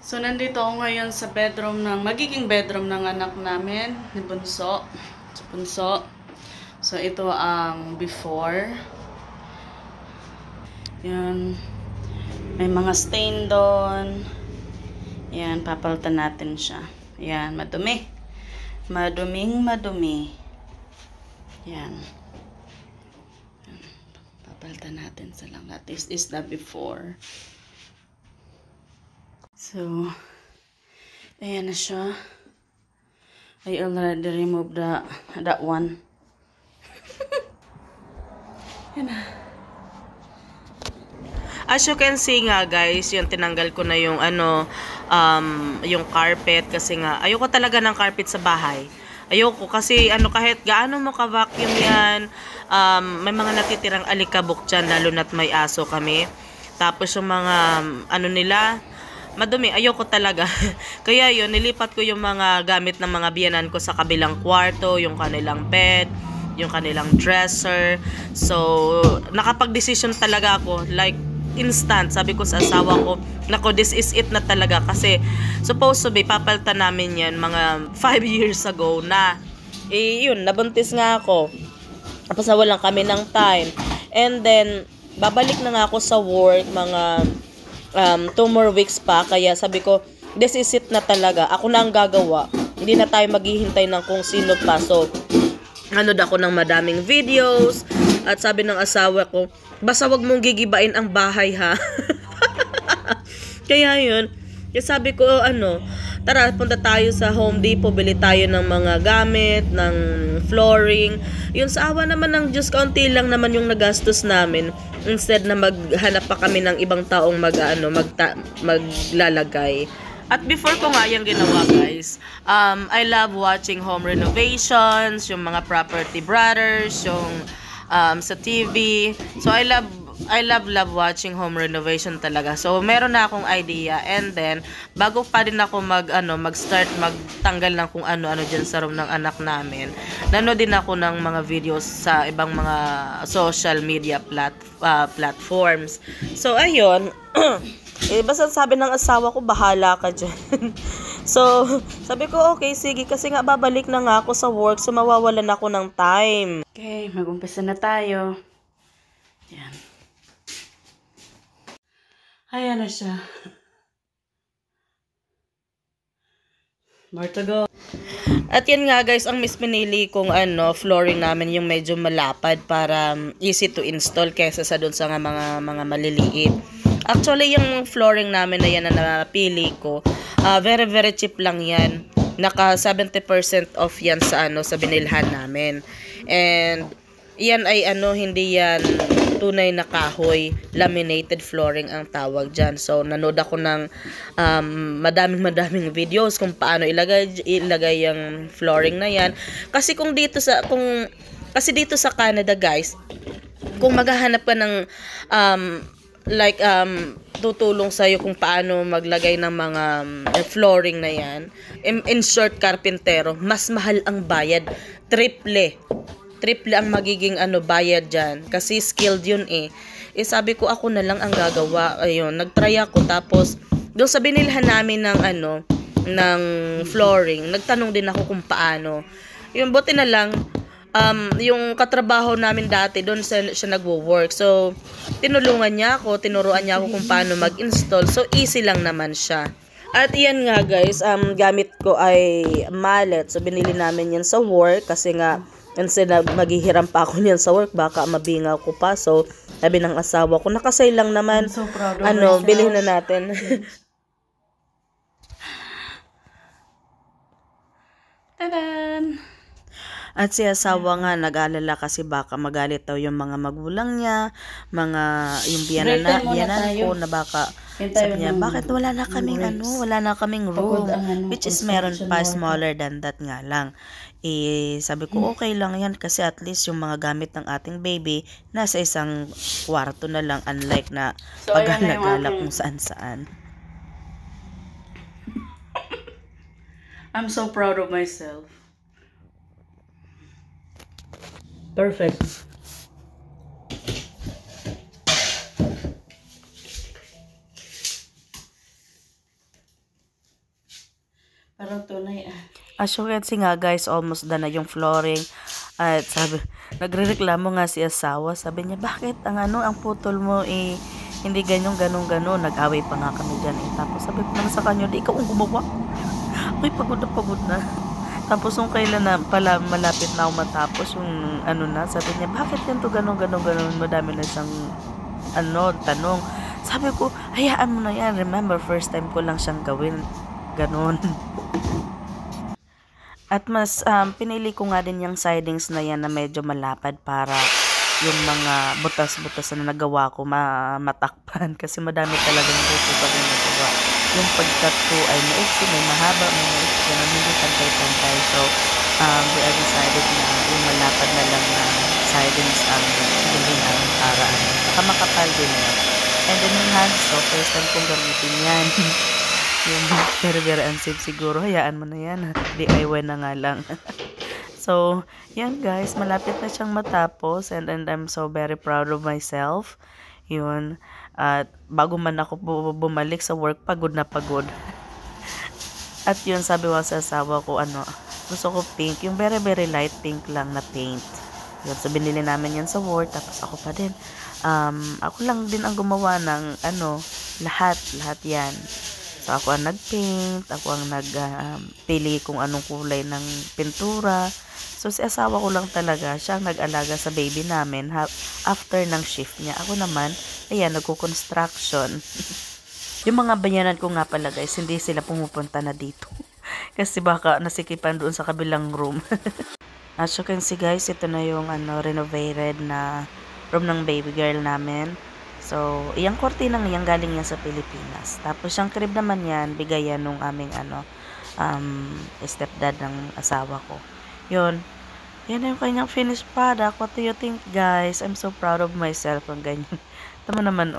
So, nandito ako ngayon sa bedroom magiging bedroom ng anak namin, ni Bunso. Si Bunso. So, ito ang before. Yan. May mga stain doon. Yan, papalitan natin siya. Yan, madumi. Madumi. Yan. Papalitan natin sa lang. This is the before. So, ayan na siya. I already removed that one. Yan na. As you can see nga guys, yung tinanggal ko na yung yung carpet kasi nga ayoko talaga ng carpet sa bahay. Ayoko kasi kahit gaano mo ka-vacuum yan, may mga natitirang alikabok dyan, lalo na't may aso kami. Tapos yung mga nila, madumi, ayoko talaga. Kaya yun, nilipat ko yung mga gamit ng mga biyanan ko sa kabilang kwarto, yung kanilang bed, yung kanilang dresser. So, nakapag-decision talaga ako, like, instant. Sabi ko sa asawa ko, nako, this is it na talaga. Kasi, supposed to be, papalitan namin yan mga 5 years ago na. Yun, nabuntis nga ako. Tapos nawalan kami ng time. And then, babalik na nga ako sa work, mga 2 more weeks pa. Kaya sabi ko, this is it na talaga. Ako na ang gagawa. Hindi na tayo maghihintay ng kung sino pa. So, nanood ako ng madaming videos. At sabi ng asawa ko, basta wag mong gigibain ang bahay ha. Kaya yun. Kaya sabi ko, tara, punta tayo sa Home Depot, bili tayo ng mga gamit, ng flooring. Yung sa awa naman ng Diyos, kaunti lang naman yung nagastos namin. Instead na maghanap pa kami ng ibang taong maglalagay. At before ko nga yung ginawa guys, I love watching home renovations, yung mga Property Brothers, yung sa TV. So I love watching home renovation talaga. So meron na akong idea, and then bago pa din ako mag-start magtanggal ng kung ano-ano diyan sa room ng anak namin. Nanood din ako ng mga videos sa ibang mga social media platforms. So ayun, basta sabi ng asawa ko, bahala ka dyan. So, sabi ko, okay, sige, kasi nga babalik na nga ako sa work, so mawawalan ako ng time. Okay, mag-umpisa na tayo. Yan. Ayan na siya. More to go. At yan nga guys, ang pinili kong flooring namin yung medyo malapad para easy to install kaysa sa dun sa mga maliliit. Actually, yung flooring namin na yan na napili ko, very very cheap lang yan. Naka 70% off yan sa sa binilhan namin. And yan ay hindi yan tunay na kahoy, laminated flooring ang tawag dyan. So nanood ako ng madaming videos kung paano ilagay yung flooring na yan. Kasi dito sa Canada guys, kung maghahanap ka ng tutulong sa'yo kung paano maglagay ng mga flooring na yan, in short, karpintero, mas mahal ang bayad. Triple ang magiging bayad dyan. Kasi skilled yun sabi ko, ako na lang ang gagawa. Ayun, nagtry ako. Tapos, doon sa binilhan namin ng flooring, nagtanong din ako kung paano. Yung buti na lang, yung katrabaho namin dati, doon siya nagwo-work. So, tinuruan niya ako kung paano mag-install. So, easy lang naman siya. At yan nga guys, gamit ko ay mallet. So, binili namin yan sa work kasi nga, instead na maghihiram pa ako niyan sa work, baka mabingaw ko pa. So, sabi ng asawa ko, nakasay lang naman. So proud of myself. Bilhin na natin. Tadan! At si asawa nga nag-alala kasi baka magalit daw yung mga magulang niya, yung biyanan ko na baka sabi niya, bakit wala na kaming room, which is meron pa, smaller than that nga lang. Sabi ko, okay lang yan kasi at least yung mga gamit ng ating baby nasa isang kwarto na lang, unlike na paghalagala kung saan-saan. I'm so proud of myself. Perfect. As you can see nga guys, almost done na yung flooring. At sabi, nagrereklamo nga si asawa. Sabi niya, bakit ang putol mo hindi ganyan, ganun. Nag-away pa nga kami dyan eh. Tapos sabi ko naman sa kanya, di ikaw ang gumawa. Ako'y pagod na. Tapos nung kailan na pala malapit na ako matapos yung sabi niya, bakit ganito, ganun. Madami na siyang tanong. Sabi ko, hayaan mo na yan. Remember, first time ko lang siyang gawin. Ganun. At mas pinili ko nga din yung sidings na yan na medyo malapad para yung mga butas-butas na nagawa ko matakpan kasi madami talagang buto pag nagawa. Yung pagkat ko ay maiksi, may mahaba, may maiksi, ganun, hindi pantay-pantay. So, we are decided na yung malapad na lang na sidings ang bilhin namin para nakamakapal din yan. And then yung handsaw, first time kong gamitin yan. Yung very unsafe siguro. Hayaan mo na yan. DIY na nga lang. So, yan guys. Malapit na siyang matapos. And I'm so very proud of myself. Yun. At bago man ako bumalik sa work, pagod na pagod. At yun, sabi ko sa asawa ko, gusto ko pink. Yung very light pink lang na paint. Yun. So, binili namin yan sa work. Tapos ako pa din. Ako lang din ang gumawa ng lahat yan. So, ako ang nag-paint, ako ang nagpili kung anong kulay ng pintura. So, si asawa ko lang talaga, siya ang nag-alaga sa baby namin after ng shift niya. Ako naman, ayan, nagko-construction. Yung mga banyanan ko nga pala guys, hindi sila pumupunta na dito. Kasi baka nasikipan doon sa kabilang room. As you can see guys, ito na yung renovated na room ng baby girl namin. So, iyang kortinang yan galing yan sa Pilipinas. Tapos yung crib naman yan, bigay yan nung aming stepdad ng asawa ko. Yun. Yan yung kanyang finished product. What do you think guys? I'm so proud of myself. Ang ganyan. Tama naman